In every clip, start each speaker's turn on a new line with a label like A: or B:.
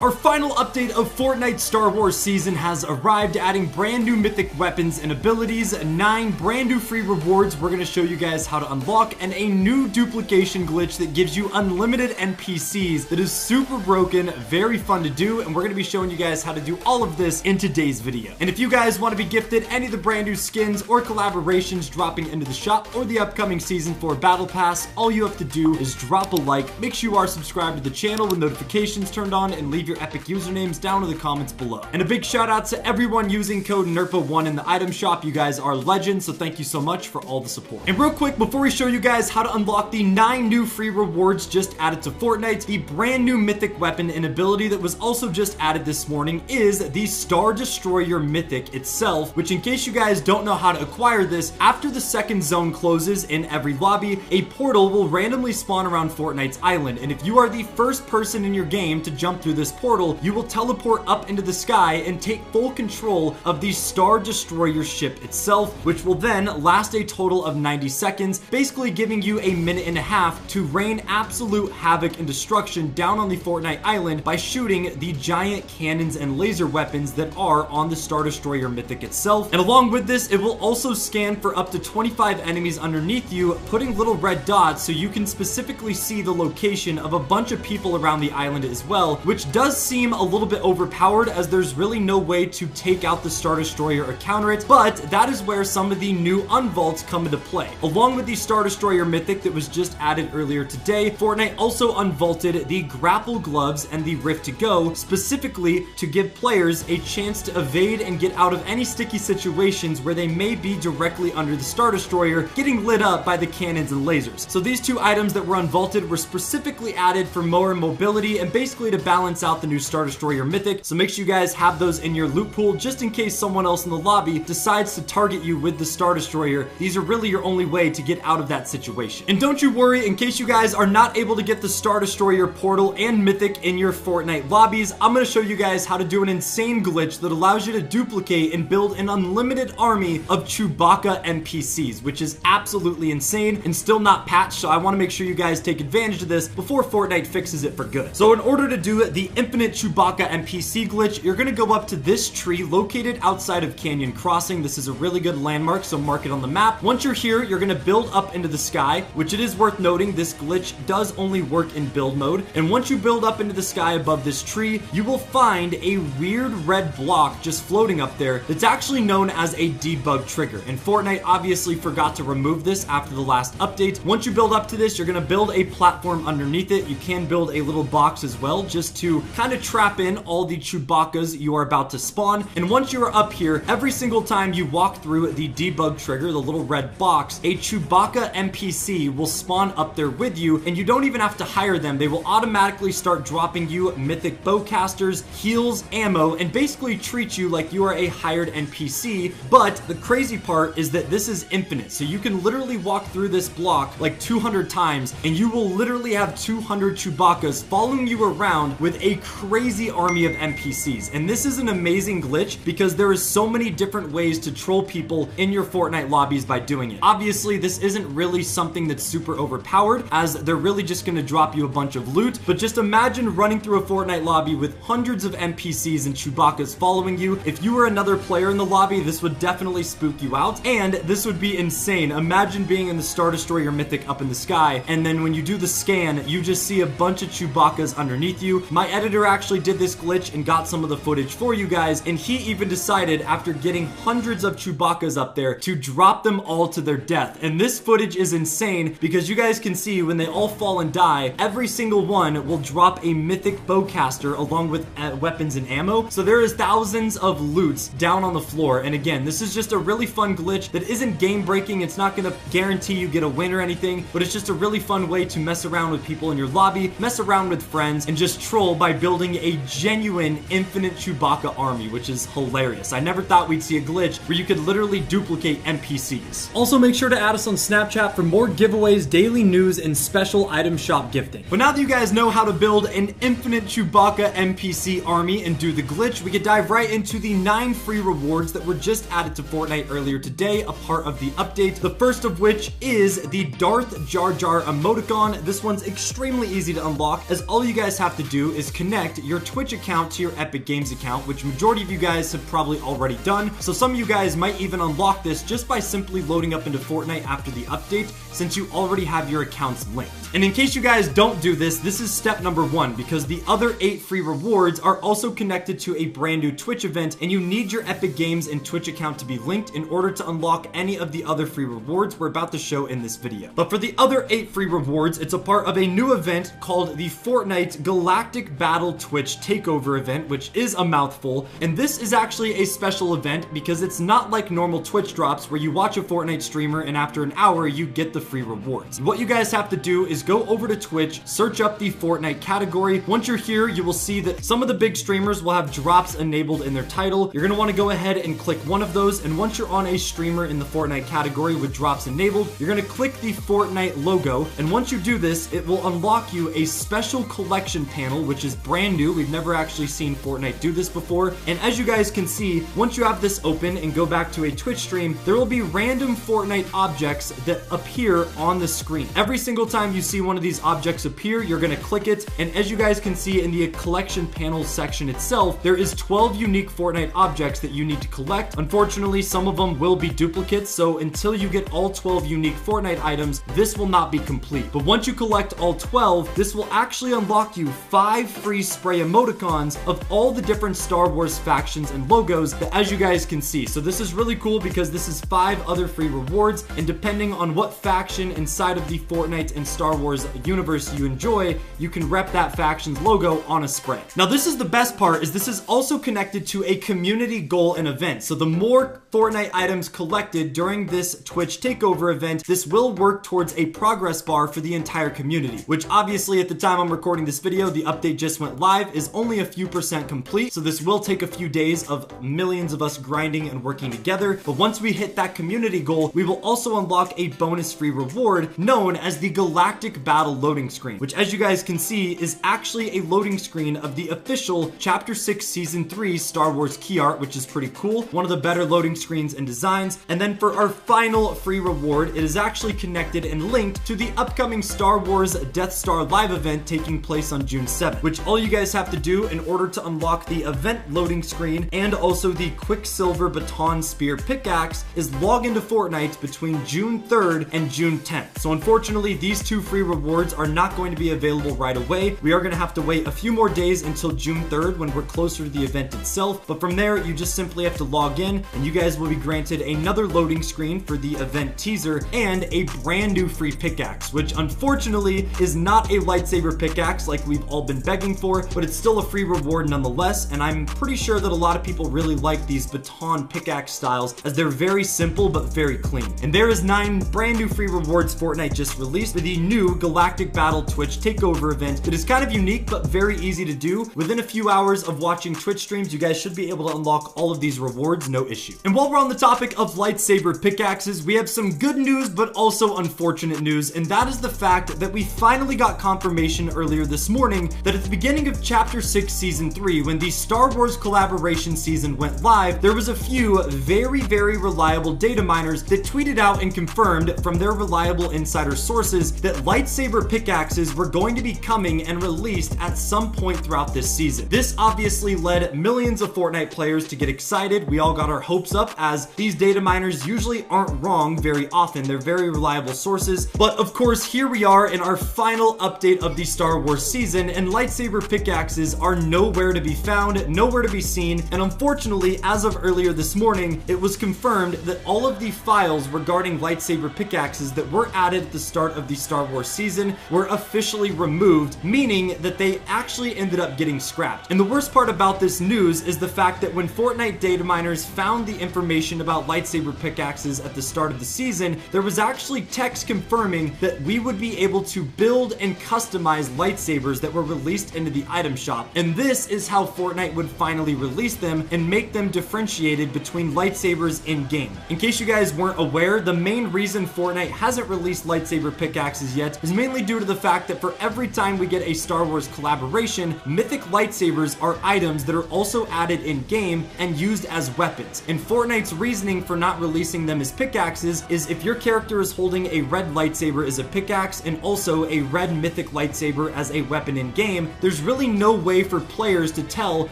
A: Our final update of Fortnite Star Wars season has arrived, adding brand new mythic weapons and abilities, 9 brand new free rewards we're going to show you guys how to unlock, and a new duplication glitch that gives you unlimited NPCs that is super broken, very fun to do, and we're going to be showing you guys how to do all of this in today's video. And if you guys want to be gifted any of the brand new skins or collaborations dropping into the shop or the upcoming season 4 battle pass, all you have to do is drop a like, make sure you are subscribed to the channel with notifications turned on, and leave your epic usernames down in the comments below. And a big shout out to everyone using code NERPA1 in the item shop. You guys are legends, so thank you so much for all the support. And real quick, before we show you guys how to unlock the 9 new free rewards just added to Fortnite, the brand new mythic weapon and ability that was also just added this morning is the Star Destroyer mythic itself, which, in case you guys don't know how to acquire this, after the second zone closes in every lobby, a portal will randomly spawn around Fortnite's island, and if you are the first person in your game to jump through this portal, you will teleport up into the sky and take full control of the Star Destroyer ship itself, which will then last a total of 90 seconds, basically giving you a minute and a half to rain absolute havoc and destruction down on the Fortnite island by shooting the giant cannons and laser weapons that are on the Star Destroyer mythic itself. And along with this, it will also scan for up to 25 enemies underneath you, putting little red dots so you can specifically see the location of a bunch of people around the island as well, which does seem a little bit overpowered as there's really no way to take out the Star Destroyer or counter it, but that is where some of the new unvaults come into play. Along with the Star Destroyer mythic that was just added earlier today, Fortnite also unvaulted the grapple gloves and the Rift to Go, specifically to give players a chance to evade and get out of any sticky situations where they may be directly under the Star Destroyer, getting lit up by the cannons and lasers. So these two items that were unvaulted were specifically added for more mobility and basically to balance out the new Star Destroyer mythic, so make sure you guys have those in your loot pool just in case someone else in the lobby decides to target you with the Star Destroyer. These are really your only way to get out of that situation. And don't you worry, in case you guys are not able to get the Star Destroyer portal and mythic in your Fortnite lobbies, I'm going to show you guys how to do an insane glitch that allows you to duplicate and build an unlimited army of Chewbacca NPCs, which is absolutely insane and still not patched, so I want to make sure you guys take advantage of this before Fortnite fixes it for good. So in order to do the infinite Chewbacca NPC glitch, you're going to go up to this tree located outside of Canyon Crossing. This is a really good landmark, so mark it on the map. Once you're here, you're going to build up into the sky, which it is worth noting this glitch does only work in build mode. And once you build up into the sky above this tree, you will find a weird red block just floating up there that's actually known as a debug trigger. And Fortnite obviously forgot to remove this after the last update. Once you build up to this, you're going to build a platform underneath it. You can build a little box as well just to kind of trap in all the Chewbaccas you are about to spawn. And once you are up here, every single time you walk through the debug trigger, the little red box, a Chewbacca NPC will spawn up there with you, and you don't even have to hire them. They will automatically start dropping you mythic bowcasters, heals, ammo, and basically treat you like you are a hired NPC. But the crazy part is that this is infinite, so you can literally walk through this block like 200 times, and you will literally have 200 Chewbaccas following you around with a crazy army of NPCs. And this is an amazing glitch because there is so many different ways to troll people in your Fortnite lobbies by doing it. Obviously, this isn't really something that's super overpowered, as they're really just going to drop you a bunch of loot, but just imagine running through a Fortnite lobby with hundreds of NPCs and Chewbaccas following you. If you were another player in the lobby, this would definitely spook you out, and this would be insane. Imagine being in the Star Destroyer mythic up in the sky, and then when you do the scan, you just see a bunch of Chewbaccas underneath you. My editor actually did this glitch and got some of the footage for you guys, and he even decided, after getting hundreds of Chewbaccas up there, to drop them all to their death. And this footage is insane because you guys can see when they all fall and die, every single one will drop a mythic bowcaster along with weapons and ammo. So there is thousands of loots down on the floor. And again, this is just a really fun glitch that isn't game breaking. It's not going to guarantee you get a win or anything, but it's just a really fun way to mess around with people in your lobby, mess around with friends, and just troll by building a genuine infinite Chewbacca army, which is hilarious. I never thought we'd see a glitch where you could literally duplicate NPCs. Also, make sure to add us on Snapchat for more giveaways, daily news, and special item shop gifting. But now that you guys know how to build an infinite Chewbacca NPC army and do the glitch, we could dive right into the 9 free rewards that were just added to Fortnite earlier today, a part of the update. The first of which is the Darth Jar Jar emoticon. This one's extremely easy to unlock, as all you guys have to do is connect connect your Twitch account to your Epic Games account, which majority of you guys have probably already done. So some of you guys might even unlock this just by simply loading up into Fortnite after the update, since you already have your accounts linked. And in case you guys don't do this, this is step number 1, because the other 8 free rewards are also connected to a brand new Twitch event, and you need your Epic Games and Twitch account to be linked in order to unlock any of the other free rewards we're about to show in this video. But for the other 8 free rewards, it's a part of a new event called the Fortnite Galactic Battle Twitch Takeover event, which is a mouthful. And this is actually a special event because it's not like normal Twitch drops where you watch a Fortnite streamer and after an hour you get the free rewards. What you guys have to do is go over to Twitch, search up the Fortnite category. Once you're here, you will see that some of the big streamers will have drops enabled in their title. You're gonna want to go ahead and click one of those, and once you're on a streamer in the Fortnite category with drops enabled, you're gonna click the Fortnite logo, and once you do this, it will unlock you a special collection panel, which is brand new. We've never actually seen Fortnite do this before, and as you guys can see, once you have this open and go back to a Twitch stream, there will be random Fortnite objects that appear on the screen. Every single time you see one of these objects appear, you're gonna click it, and as you guys can see in the collection panel section itself, there is 12 unique Fortnite objects that you need to collect. Unfortunately, some of them will be duplicates, so until you get all 12 unique Fortnite items, this will not be complete. But once you collect all 12, this will actually unlock you 5 free spray emoticons of all the different Star Wars factions and logos that, as you guys can see. So this is really cool because this is 5 other free rewards, and depending on what faction inside of the Fortnite and Star Wars universe you enjoy, you can rep that faction's logo on a spray. Now this is the best part, is this is also connected to a community goal and event. So the more Fortnite items collected during this Twitch takeover event, this will work towards a progress bar for the entire community, which obviously at the time I'm recording this video, the update just went live, is only a few % complete. So this will take a few days of millions of us grinding and working together. But once we hit that community goal, we will also unlock a bonus free reward known as the Galactic Battle loading screen, which as you guys can see is actually a loading screen of the official Chapter 6 Season 3 Star Wars key art, which is pretty cool. One of the better loading screens and designs. And then for our final free reward, it is actually connected and linked to the upcoming Star Wars Death Star live event taking place on June 7th, which all you guys have to do in order to unlock the event loading screen and also the Quicksilver Baton Spear pickaxe is log into Fortnite between June 3rd and June 10th. So unfortunately, these 2 free rewards are not going to be available right away. We are going to have to wait a few more days until June 3rd when we're closer to the event itself. But from there, you just simply have to log in and you guys will be granted another loading screen for the event teaser and a brand new free pickaxe, which unfortunately is not a lightsaber pickaxe like we've all been begging for, but it's still a free reward nonetheless. And I'm pretty sure that a lot of people really like these baton pickaxe styles as they're very simple but very clean. And there is 9 brand new free rewards Fortnite just released for the new Galactic Battle Twitch takeover event. It is kind of unique but very easy to do. Within a few hours of watching Twitch streams, you guys should be able to unlock all of these rewards, no issue. And while we're on the topic of lightsaber pickaxes, we have some good news but also unfortunate news, and that is the fact that we finally got confirmation earlier this morning that at the beginning of Chapter 6 Season 3, when the Star Wars collaboration season went live, there was a few very reliable data miners that tweeted out and confirmed from their reliable insider sources that lightsaber pickaxes were going to be coming and released at some point throughout this season. This obviously led millions of Fortnite players to get excited. We all got our hopes up, as these data miners usually aren't wrong very often. They're very reliable sources. But of course, here we are in our final update of the Star Wars season, and lightsaber pickaxes are nowhere to be found, nowhere to be seen. And unfortunately, as of earlier this morning, it was confirmed that all of the files regarding lightsaber pickaxes that were added at the start of the Star Wars season were officially removed, meaning that they actually ended up getting scrapped. And the worst part about this news is the fact that when Fortnite data miners found the information about lightsaber pickaxes at the start of the season, there was actually text confirming that we would be able to build and customize lightsabers that were released into the item shop. And this is how Fortnite would finally release them and make them differentiated between lightsabers in-game. In case you guys weren't aware, the main reason Fortnite hasn't released lightsaber pickaxes yet is mainly due to the fact that for every time we get a Star Wars collaboration, mythic lightsabers are items that are also added in-game and used as weapons. And Fortnite's reasoning for not releasing them as pickaxes is if your character is holding a red lightsaber as a pickaxe and also a red mythic lightsaber as a weapon in-game, there's there's really no way for players to tell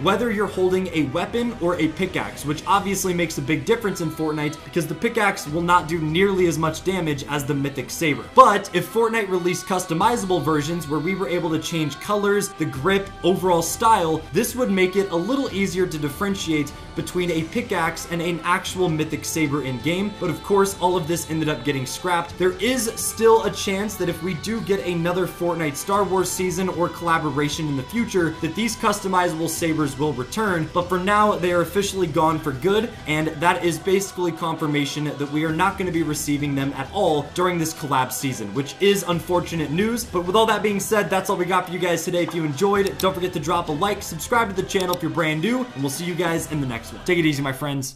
A: whether you're holding a weapon or a pickaxe, which obviously makes a big difference in Fortnite because the pickaxe will not do nearly as much damage as the Mythic Saber. But if Fortnite released customizable versions where we were able to change colors, the grip, overall style, this would make it a little easier to differentiate between a pickaxe and an actual Mythic Saber in game. But of course, all of this ended up getting scrapped. There is still a chance that if we do get another Fortnite Star Wars season or collaboration in the future, that these customizable sabers will return. But for now, they are officially gone for good, and that is basically confirmation that we are not going to be receiving them at all during this collab season, which is unfortunate news. But with all that being said, that's all we got for you guys today. If you enjoyed, don't forget to drop a like, subscribe to the channel if you're brand new, and we'll see you guys in the next one. Take it easy, my friends.